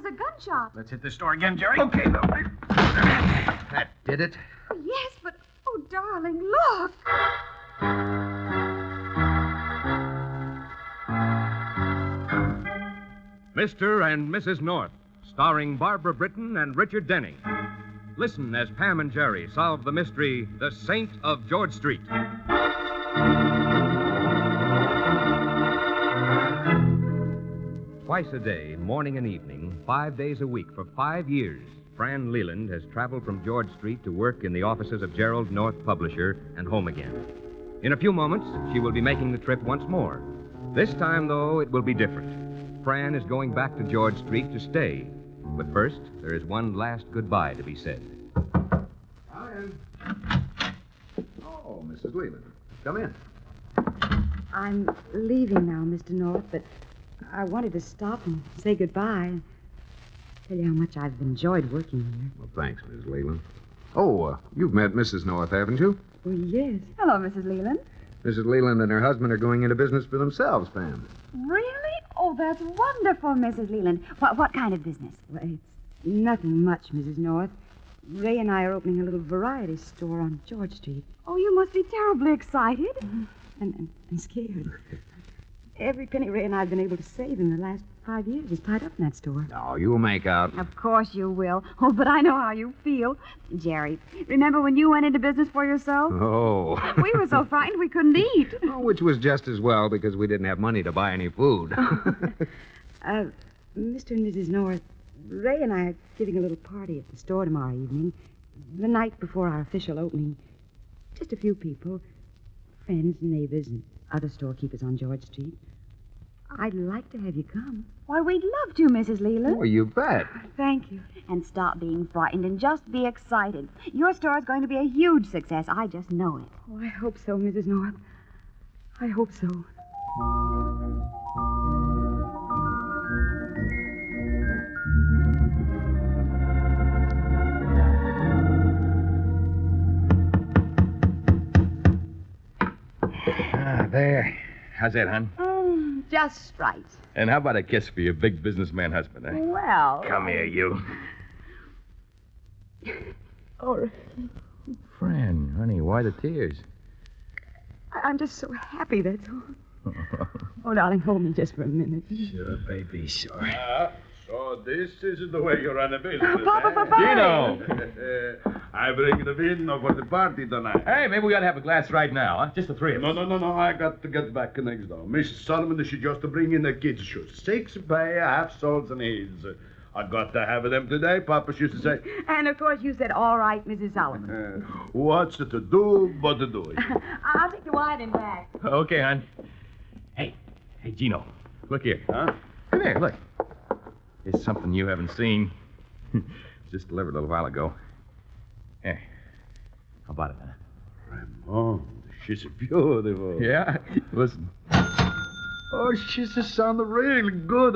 was a gunshot. Let's hit the store again, Jerry. Okay, no. That did it. Oh, yes, but, oh, darling, look. Mr. and Mrs. North, starring Barbara Britton and Richard Denning. Listen as Pam and Jerry solve the mystery, The Saint of George Street. Twice a day, morning and evening, 5 days a week for 5 years, Fran Leland has traveled from George Street to work in the offices of Gerald North, publisher, and home again. In a few moments, she will be making the trip once more. This time, though, it will be different. Fran is going back to George Street to stay. But first, there is one last goodbye to be said. Ryan. Oh, Mrs. Leland. Come in. I'm leaving now, Mr. North, but I wanted to stop and say goodbye. Tell you how much I've enjoyed working here. Well, thanks, Miss Leland. Oh, you've met Mrs. North, haven't you? Oh, yes. Hello, Mrs. Leland. Mrs. Leland and her husband are going into business for themselves, Pam. Really? Oh, that's wonderful, Mrs. Leland. What kind of business? Well, it's nothing much, Mrs. North. Ray and I are opening a little variety store on George Street. Oh, you must be terribly excited. And scared. Every penny Ray and I have been able to save in the last 5 years is tied up in that store. Oh, you'll make out. Of course you will. Oh, but I know how you feel. Jerry, remember when you went into business for yourself? Oh. We were so frightened we couldn't eat. Oh, which was just as well because we didn't have money to buy any food. Mr. and Mrs. North, Ray and I are giving a little party at the store tomorrow evening, the night before our official opening. Just a few people, friends, neighbors, and other storekeepers on George Street. I'd like to have you come. Why, we'd love to, Mrs. Leland. Oh, you bet. Thank you. And stop being frightened and just be excited. Your store is going to be a huge success. I just know it. Oh, I hope so, Mrs. North. I hope so. There. How's that, hon? Just right. And how about a kiss for your big businessman husband, eh? Well. Come here, you. Oh, Fran, honey, why the tears? I'm just so happy, that's all. Oh, darling, hold me just for a minute. Sure, baby, sure. So this is the way you run a business. Papa. Gino! I bring the vino for the party tonight. Hey, maybe we ought to have a glass right now, huh? Just the three of us. No. I got to get back next door. Mrs. Solomon, she just bring in the kids' shoes. 6 pay, half soles and heels. I got to have them today, Papa used to say. And, of course, you said, all right, Mrs. Solomon. What's to do but to do it? I'll take the wine in back. Okay, hon. Hey, Gino, look here. Huh? Come here, look. It's something you haven't seen. Just delivered a little while ago. Here. How about it, huh? Ramon, she's beautiful. Yeah? Listen. Oh, she's a sound real good.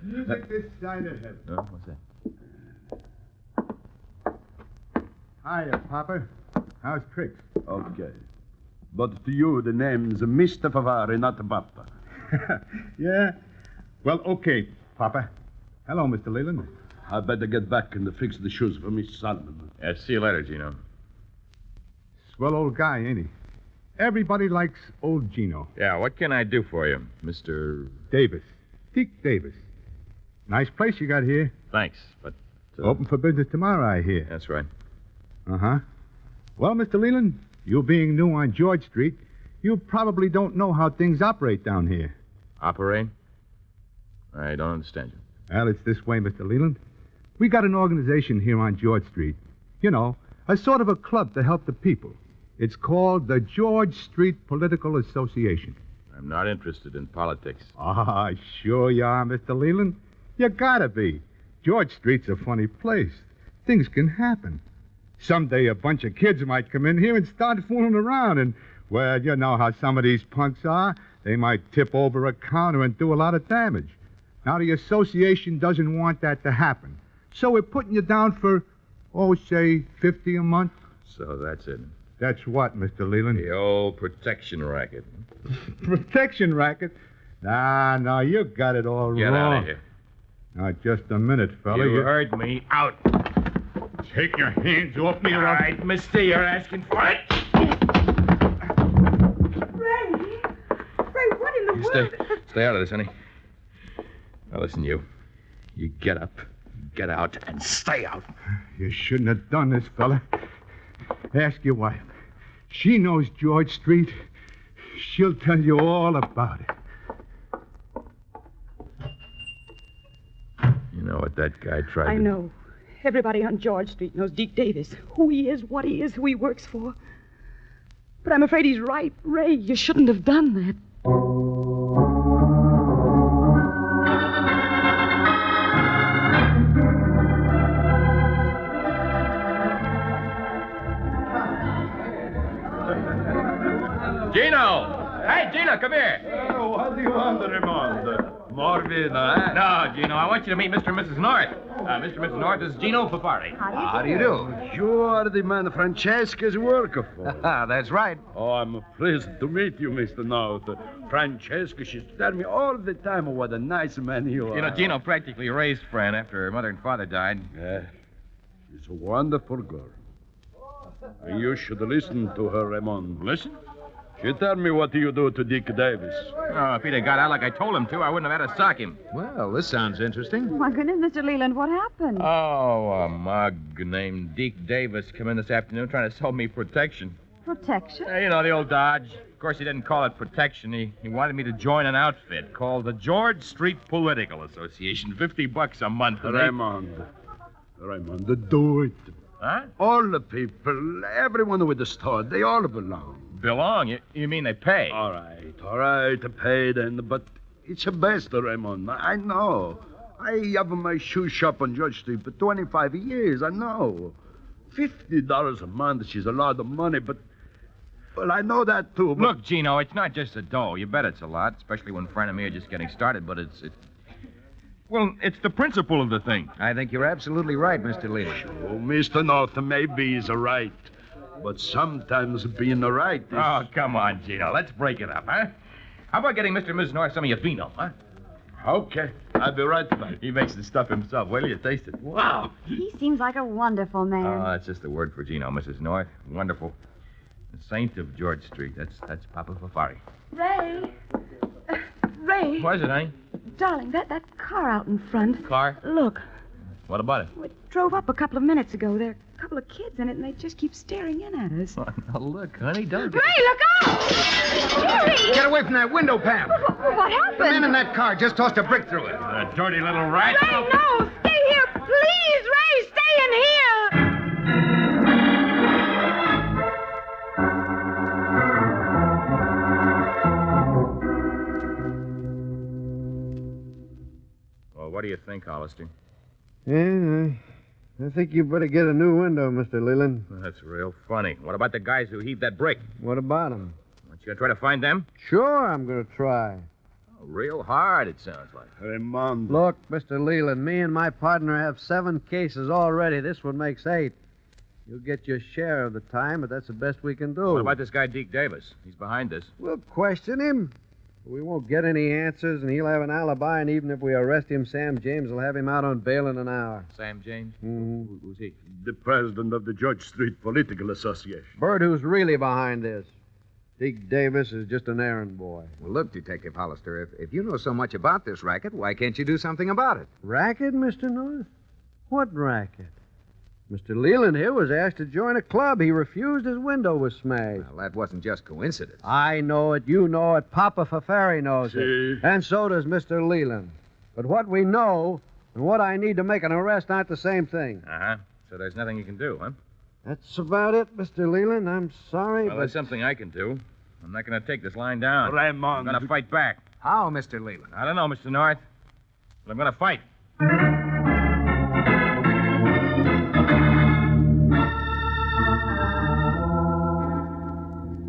Music this side ahead. Oh, what's that? Hiya, Papa. How's tricks? Okay. But to you, the name's Mr. Favari, not Papa. Yeah? Well, okay, Papa. Hello, Mr. Leland. I better get back and fix the shoes for Miss Solomon. Yeah, see you later, Gino. Swell old guy, ain't he? Everybody likes old Gino. Yeah, what can I do for you, Mr. Davis. Deke Davis. Nice place you got here. Thanks, but... Open for business tomorrow, I hear. That's right. Uh-huh. Well, Mr. Leland, you being new on George Street, you probably don't know how things operate down here. Operate? I don't understand you. Well, it's this way, Mr. Leland. We got an organization here on George Street. You know, a sort of a club to help the people. It's called the George Street Political Association. I'm not interested in politics. Ah, sure you are, Mr. Leland. You gotta be. George Street's a funny place. Things can happen. Someday a bunch of kids might come in here and start fooling around and, well, you know how some of these punks are. They might tip over a counter and do a lot of damage. Now, the association doesn't want that to happen. So we're putting you down for, say, $50 a month. So that's it. That's what, Mr. Leland? The old protection racket. Protection racket? Nah, you got it all Get wrong. out of here. Now, just a minute, fella. You heard me. Out. Take your hands off me, All right, mister, you're asking for it. Ray! Ray, what in the You world? stay out of this, honey. Now, listen, you. You get up, get out, and stay out. You shouldn't have done this, fella. Ask your wife. She knows George Street. She'll tell you all about it. You know what that guy tried I to... know. Everybody on George Street knows Deke Davis. Who he is, what he is, who he works for. But I'm afraid he's right. Ray, you shouldn't have done that. Gino! Hey, Gino, come here. Oh, what do you want, Raymond? More vino, eh? No, Gino, I want you to meet Mr. and Mrs. North. Mr. and Mrs. North, this is Gino Fafari. How do you do? You are the man Francesca's working for. That's right. Oh, I'm pleased to meet you, Mr. North. Francesca, she's telling me all the time what a nice man you are. You know, Gino practically raised Fran after her mother and father died. Yeah, she's a wonderful girl. And you should listen to her, Raymond. Listen? She tell me what you do to Dick Davis. Oh, if he'd have got out like I told him to, I wouldn't have had to sock him. Well, this sounds interesting. My goodness, Mr. Leland, what happened? Oh, a mug named Deke Davis come in this afternoon trying to sell me protection. Protection? You know, the old dodge. Of course, he didn't call it protection. He wanted me to join an outfit called the George Street Political Association. $50 a month. and they- Raymond, do it. Huh? All the people, everyone with the store, they all belong. Belong? You mean they pay? All right, pay then, but it's the best, Raymond. I know. I have my shoe shop on George Street for 25 years, I know. $50 a month is a lot of money, but... Well, I know that, too, but... Look, Gino, it's not just the dough. You bet it's a lot, especially when Fran and me are just getting started, but well, it's the principle of the thing. I think you're absolutely right, Mr. Leland. Oh, Mr. North, maybe he's right. But sometimes being right is... Oh, come on, Gino. Let's break it up, huh? How about getting Mr. and Mrs. North some of your vino, huh? Okay, I'll be right back. He makes the stuff himself. Wait till you taste it. Wow. He seems like a wonderful man. Oh, that's just the word for Gino, Mrs. North. Wonderful. The saint of George Street. That's Papa Fafari. Ray! Ray! What is it, honey? Darling, that car out in front. Car? Look, What about it? it drove up a couple of minutes ago. There are a couple of kids in it, and they just keep staring in at us. Oh, now look, honey, don't Ray, look out! Jerry! Get away from that window, Pam. What happened? The man in that car just tossed a brick through it. The dirty little rat. Ray, no! Stay here, please! Ray, stay in here! Well, what do you think, Hollister? Yeah, I think you better get a new window, Mr. Leland. That's real funny. What about the guys who heaved that brick? What about him? Aren't you going to try to find them? Sure, I'm going to try. Oh, real hard, it sounds like. Raymond. Look, Mr. Leland, me and my partner have 7 cases already. This one makes 8. You'll get your share of the time, but that's the best we can do. What about this guy, Deke Davis? He's behind this. We'll question him. We won't get any answers, and he'll have an alibi, and even if we arrest him, Sam James will have him out on bail in an hour. Sam James? Mm-hmm. Who's he? The president of the George Street Political Association. Bird, who's really behind this? Deke Davis is just an errand boy. Well, look, Detective Hollister, if you know so much about this racket, why can't you do something about it? Racket, Mr. North? What racket? Mr. Leland here was asked to join a club. He refused. His window was smashed. Well, that wasn't just coincidence. I know it. You know it. Papa Fafari knows See? it. And so does Mr. Leland. But what we know and what I need to make an arrest aren't the same thing. Uh-huh. So there's nothing you can do, huh? That's about it, Mr. Leland. I'm sorry, Well, but... there's something I can do. I'm not going to take this line down. Raymond. I'm going to fight back. How, Mr. Leland? I don't know, Mr. North. But I'm going to fight.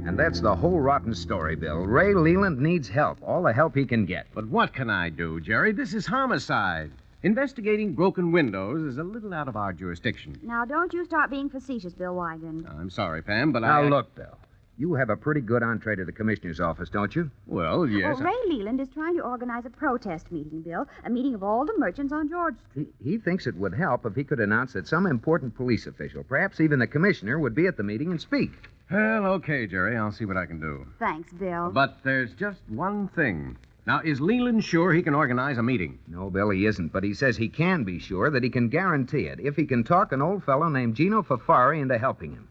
And that's the whole rotten story, Bill. Ray Leland needs help, all the help he can get. But what can I do, Jerry? This is homicide. Investigating broken windows is a little out of our jurisdiction. Now, don't you start being facetious, Bill Wigan. I'm sorry, Pam, but Now, I... look, Bill. You have a pretty good entree to the commissioner's office, don't you? Well, yes. Ray Leland is trying to organize a protest meeting, Bill. A meeting of all the merchants on George Street. He thinks it would help if he could announce that some important police official, perhaps even the commissioner, would be at the meeting and speak. Well, okay, Jerry. I'll see what I can do. Thanks, Bill. But there's just one thing. Now, is Leland sure he can organize a meeting? No, Bill, he isn't, but he says he can be sure that he can guarantee it if he can talk an old fellow named Gino Fafari into helping him.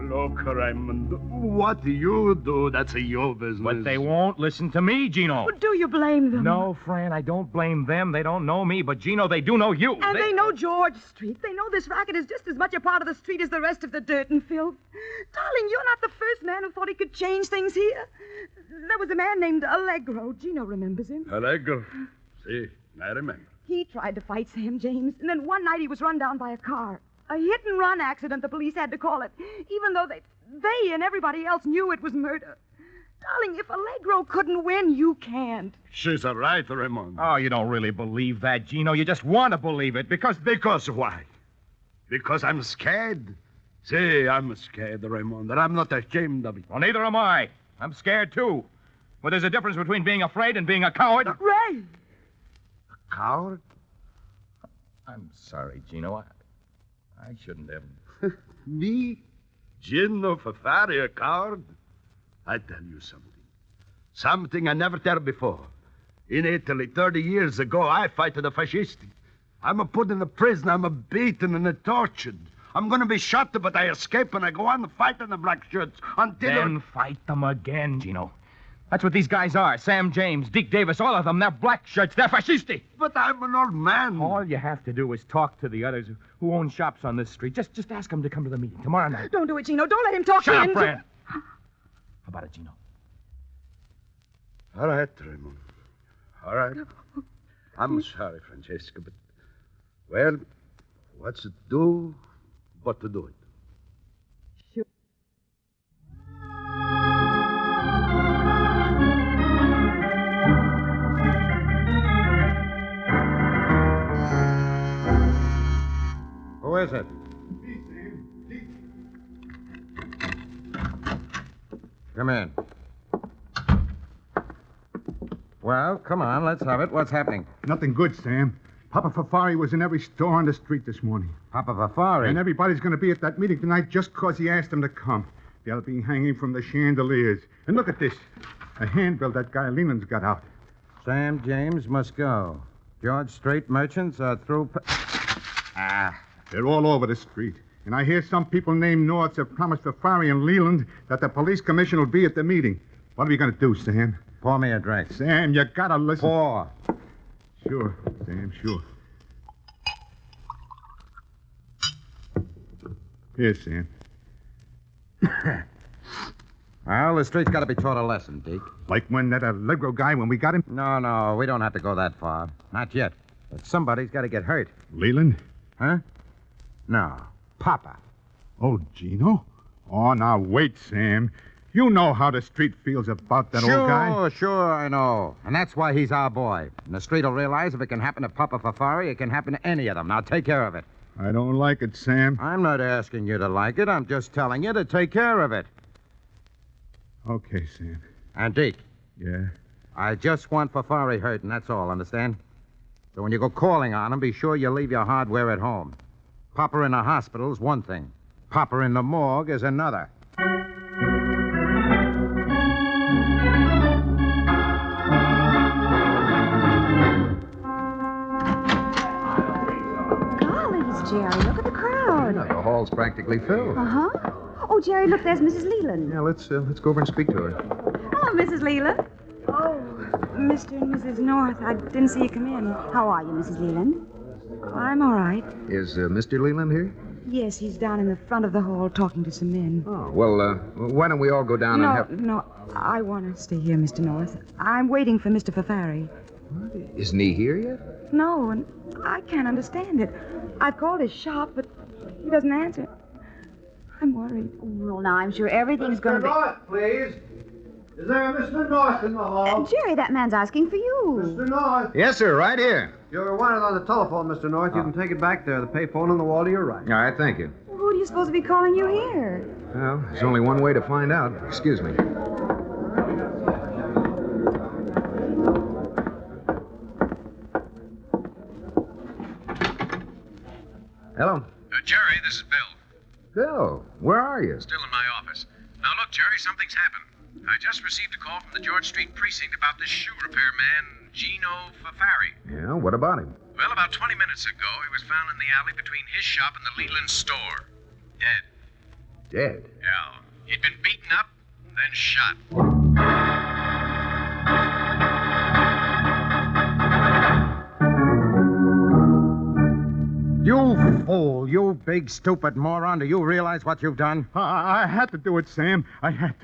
Look, Raymond, what you do, that's your business. But they won't listen to me, Gino. Well, do you blame them? No, Fran, I don't blame them. They don't know me. But, Gino, they do know you. And they know George Street. They know this racket is just as much a part of the street as the rest of the dirt and filth. Darling, you're not the first man who thought he could change things here. There was a man named Allegro. Gino remembers him. Allegro. See, I remember. He tried to fight Sam James, and then one night he was run down by a car. A hit-and-run accident, the police had to call it, even though they and everybody else knew it was murder. Darling, if Allegro couldn't win, you can't. She's a right, Raymond. Oh, you don't really believe that, Gino. You just want to believe it because... Because why? Because I'm scared. See, I'm scared, Raymond, and I'm not ashamed of it. Well, neither am I. I'm scared, too. But there's a difference between being afraid and being a coward. Ray! A coward? I'm sorry, Gino. I shouldn't have. Me? Gino Fafari, a coward? I tell you something. Something I never tell before. In Italy, 30 years ago, I fight the fascisti. I'm a put in a prison, I'm a beaten and a tortured. I'm going to be shot, but I escape and I go on fighting the black shirts until... Then fight them again, Gino. That's what these guys are. Sam James, Deke Davis, all of them. They're black shirts. They're fascisti. But I'm an old man. All you have to do is talk to the others who own shops on this street. Just ask them to come to the meeting tomorrow night. Don't do it, Gino. Don't let him talk Shut me up, into... Fran. How about it, Gino? All right, Raymond. All right. I'm sorry, Francesca, but... Well, what's it do but to do it? Sure. Who is it? Come in. Well, come on, let's have it. What's happening? Nothing good, Sam. Papa Fafari was in every store on the street this morning. Papa Fafari? And everybody's going to be at that meeting tonight just because he asked them to come. They'll be hanging from the chandeliers. And look at this. A handbill that guy Leland's got out. Sam James must go. George Street merchants are through... They're all over the street. And I hear some people named North have promised Fafari and Leland that the police commission will be at the meeting. What are we going to do, Sam? Pour me a drink. Sam, you got to listen. Pour. Sure, Sam, sure. Here, Sam. Well, the street's got to be taught a lesson, Deke. Like when that Allegro guy, when we got him? No, we don't have to go that far. Not yet. But somebody's got to get hurt. Leland? Huh? No. Papa. Oh, Gino? Oh, now wait, Sam. You know how the street feels about that old guy. Sure, I know. And that's why he's our boy. And the street will realize if it can happen to Papa Fafari, it can happen to any of them. Now, take care of it. I don't like it, Sam. I'm not asking you to like it. I'm just telling you to take care of it. Okay, Sam. And, Deke. Yeah? I just want Fafari hurt, and that's all, understand? So when you go calling on him, be sure you leave your hardware at home. Papa in the hospital's one thing. Papa in the morgue is another. Jerry, look at the crowd. Yeah, the hall's practically filled. Uh-huh. Oh, Jerry, look, there's Mrs. Leland. Yeah, let's go over and speak to her. Hello, Mrs. Leland. Oh, Mr. and Mrs. North, I didn't see you come in. How are you, Mrs. Leland? I'm all right. Is Mr. Leland here? Yes, he's down in the front of the hall talking to some men. Oh, well, why don't we all go down and have... No, I want to stay here, Mr. North. I'm waiting for Mr. Fafari. Isn't he here yet? No, and I can't understand it. I've called his shop, but he doesn't answer. I'm worried. Well, now, I'm sure everything's going to be... North, please. Is there a Mr. North in the hall? Jerry, that man's asking for you. Mr. North. Yes, sir, right here. You're wanted on the telephone, Mr. North. You can take it back there. The payphone on the wall to your right. All right, thank you. Well, who do you suppose to be calling you here? Well, there's only one way to find out. Excuse me. Hello. Jerry, this is Bill. Bill, where are you? Still in my office. Now, look, Jerry, something's happened. I just received a call from the George Street precinct about this shoe repair man, Gino Fafari. Yeah, what about him? Well, about 20 minutes ago, he was found in the alley between his shop and the Leland store. Dead. Dead. Yeah. He'd been beaten up, then shot. You fool, you big stupid moron. Do you realize what you've done? I had to do it, Sam. I had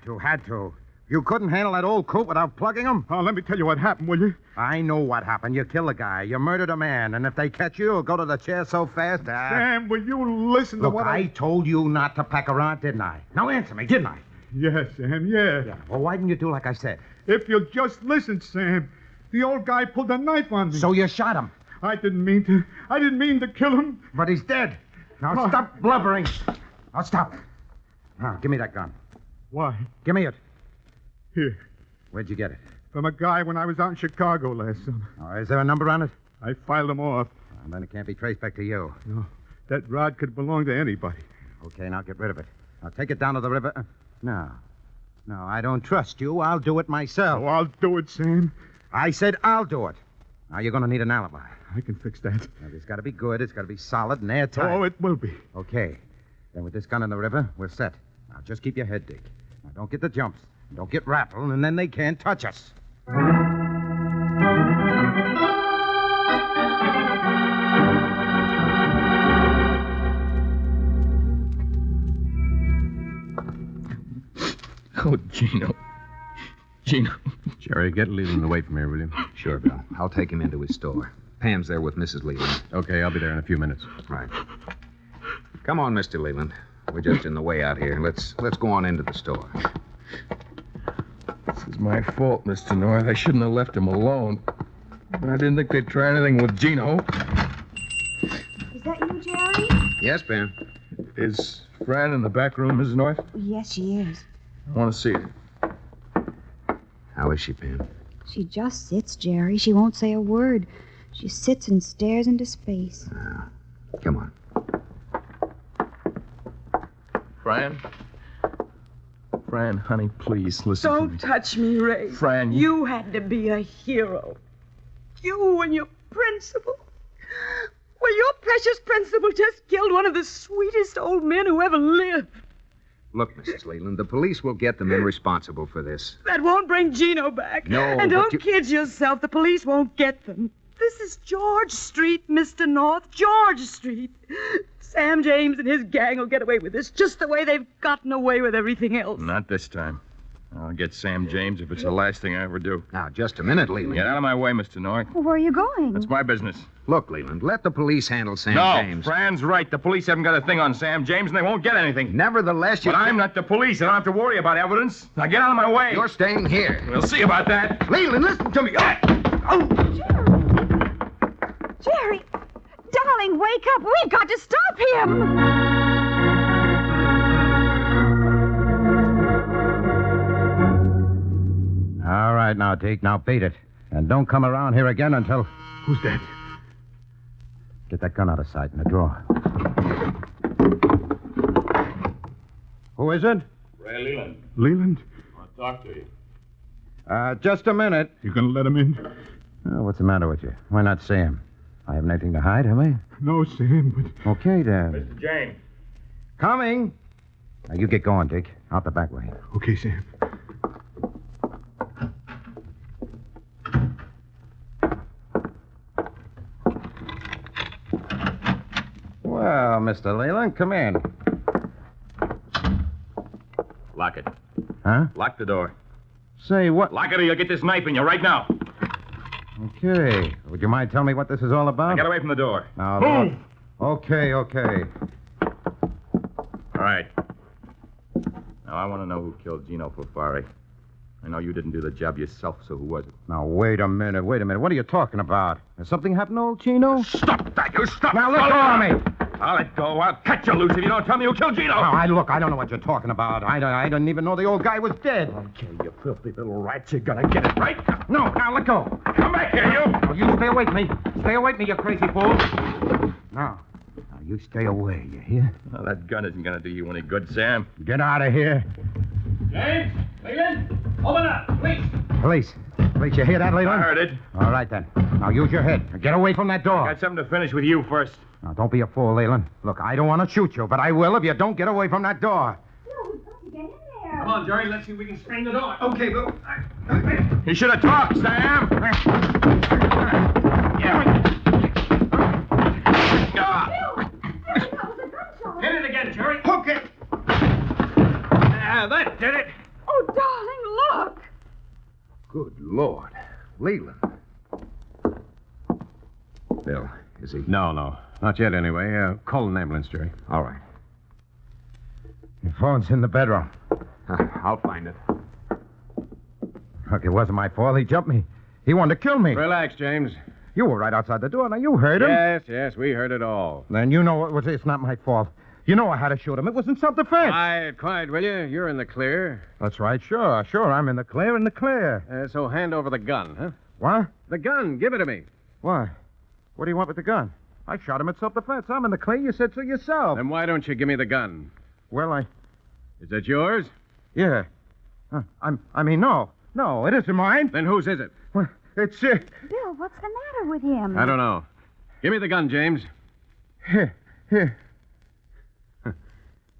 to. Had to. You couldn't handle that old coat without plugging him? Oh, let me tell you what happened, will you? I know what happened. You killed a guy. You murdered a man. And if they catch you, you'll go to the chair so fast. Sam, will you listen to Look, what I told you not to peck around, didn't I? Now answer me, didn't I? Yes, Sam, yeah. Well, why didn't you do like I said? If you'll just listen, Sam. The old guy pulled a knife on me. So you shot him. I didn't mean to kill him. But he's dead. Now stop blubbering. Now stop. Now, give me that gun. Why? Give me it. Here. Where'd you get it? From a guy when I was out in Chicago last summer. Oh, is there a number on it? I filed him off. Well, then it can't be traced back to you. No, that rod could belong to anybody. Okay, now get rid of it. Now take it down to the river. No, I don't trust you. I'll do it myself. Oh, I'll do it, Sam. I said I'll do it. Now you're going to need an alibi. I can fix that. Now, it's got to be good. It's got to be solid and airtight. Oh, it will be. Okay. Then with this gun in the river, we're set. Now just keep your head, Dick. Now don't get the jumps. Don't get rattled, and then they can't touch us. Oh, Gino. Jerry, get Leland away from here, will you? Sure, Bill. I'll take him into his store. Pam's there with Mrs. Leland. Okay, I'll be there in a few minutes. Right. Come on, Mr. Leland. We're just in the way out here. Let's go on into the store. This is my fault, Mr. North. I shouldn't have left him alone. I didn't think they'd try anything with Gino. Is that you, Jerry? Yes, Pam. Is Fran in the back room, Mrs. North? Yes, she is. I want to see her. How is she, Pam? She just sits, Jerry. She won't say a word. She sits and stares into space. Come on. Fran, honey, please listen to me. Don't touch me, Ray. Fran, you had to be a hero. You and your principal. Well, your precious principal just killed one of the sweetest old men who ever lived. Look, Mrs. Leland, the police will get the men responsible for this. That won't bring Gino back. No, And but don't kid yourself. The police won't get them. This is George Street, Mr. North. George Street. Sam James and his gang will get away with this just the way they've gotten away with everything else. Not this time. I'll get Sam James if it's the last thing I ever do. Now, just a minute, Leland. Get out of my way, Mr. North. Well, where are you going? That's my business. Look, Leland, let the police handle Sam James. No, Fran's right. The police haven't got a thing on Sam James, and they won't get anything. Nevertheless, But I'm not the police. I don't have to worry about evidence. Now get out of my way. You're staying here. We'll see about that. Leland, listen to me. Jerry! Darling, wake up. We've got to stop him. All right, now, Deke. Now beat it. And don't come around here again until... Who's that? Get that gun out of sight in the drawer. Who is it? Ray Leland. Leland? I want to talk to you. Just a minute. You gonna let him in? Oh, what's the matter with you? Why not see him? I haven't anything to hide, have I? No, Sam, but... Okay, then. Mr. James. Coming. Now, you get going, Dick. Out the back way. Okay, Sam. Well, Mr. Leland, come in. Lock it. Huh? Lock the door. Say what? Lock it or you'll get this knife in you right now. Okay. Would you mind telling me what this is all about? Now get away from the door. Now, Move! Okay. All right. Now, I want to know who killed Gino Fafari. I know you didn't do the job yourself, so who was it? Now, wait a minute. What are you talking about? Has something happened to old Chino? Stop that! You stop! Now, let go of me! I'll let go. I'll cut you loose if you don't tell me who killed Gino. I don't know what you're talking about. I didn't even know the old guy was dead. Okay, you filthy little rats. You're gonna get it, right? No, now, let go. Come back here, you! Now, you stay away from me. Stay away from me, you crazy fool. Now, you stay away, you hear? Well, that gun isn't gonna do you any good, Sam. Get out of here. James, Leland, open up, please. Police, you hear that, Leland? I heard it. All right, then. Now, use your head. Get away from that door. I got something to finish with you first. Now, don't be a fool, Leland. Look, I don't want to shoot you, but I will if you don't get away from that door. No, we've got to get in there. Come on, Jerry, let's see if we can spring the door. Okay, Bill. You should have talked, Sam. Hit it again, Jerry. Okay. That did it. Oh, darling, look. Good Lord. Leland. Bill, is he? No. Not yet, anyway. Call an ambulance, Jerry. All right. Your phone's in the bedroom. I'll find it. Look, it wasn't my fault. He jumped me. He wanted to kill me. Relax, James. You were right outside the door. Now, you heard him. Yes, we heard it all. Then you know it's not my fault. You know I had to shoot him. It was in self-defense. Quiet, will you? You're in the clear. That's right, sure. I'm in the clear. So hand over the gun, huh? What? The gun. Give it to me. Why? What do you want with the gun? I shot him at self-defense. I'm in the clear. You said so yourself. Then why don't you give me the gun? Well, Is that yours? Yeah. No, it isn't mine. Then whose is it? Well, it's, Bill, what's the matter with him? I don't know. Give me the gun, James. Here.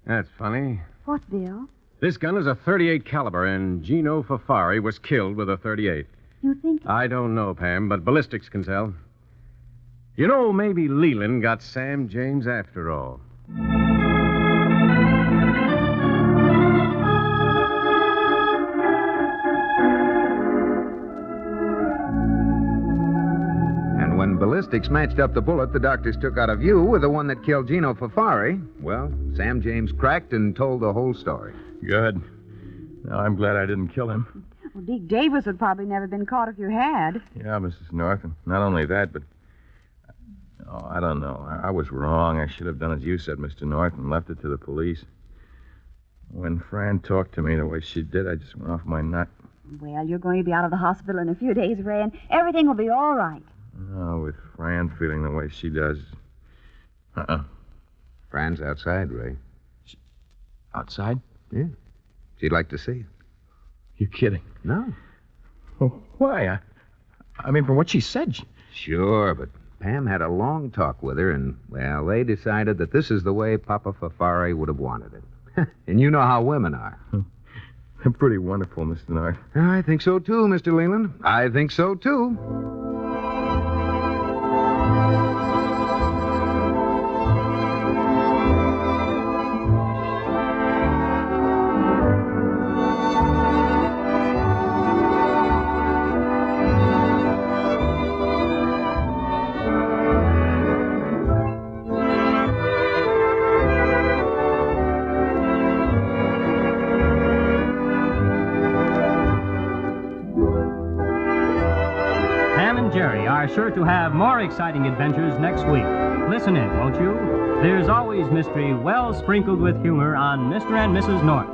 That's funny. What, Bill? This gun is a .38 caliber, and Gino Fafari was killed with a .38. You think... I don't know, Pam, but ballistics can tell. You know, maybe Leland got Sam James after all. And when ballistics matched up the bullet the doctors took out of you with the one that killed Gino Fafari, well, Sam James cracked and told the whole story. Good. Now, I'm glad I didn't kill him. Well, Deke Davis would probably never been caught if you had. Yeah, Mrs. North. And not only that, but... Oh, I don't know. I was wrong. I should have done as you said, Mr. North, and left it to the police. When Fran talked to me the way she did, I just went off my nut. Well, you're going to be out of the hospital in a few days, Ray, and everything will be all right. Oh, with Fran feeling the way she does. Fran's outside, Ray. Outside? Yeah. She'd like to see you. You're kidding. No. Well, why? I mean, from what she said... Sure, but Pam had a long talk with her, and, well, they decided that this is the way Papa Fafari would have wanted it. And you know how women are. They're pretty wonderful, Mr. North. I think so, too, Mr. Leland. I think so, too. Are sure to have more exciting adventures next week. Listen in, won't you? There's always mystery well sprinkled with humor on Mr. and Mrs. North.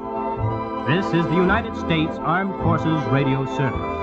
This is the United States Armed Forces Radio Service.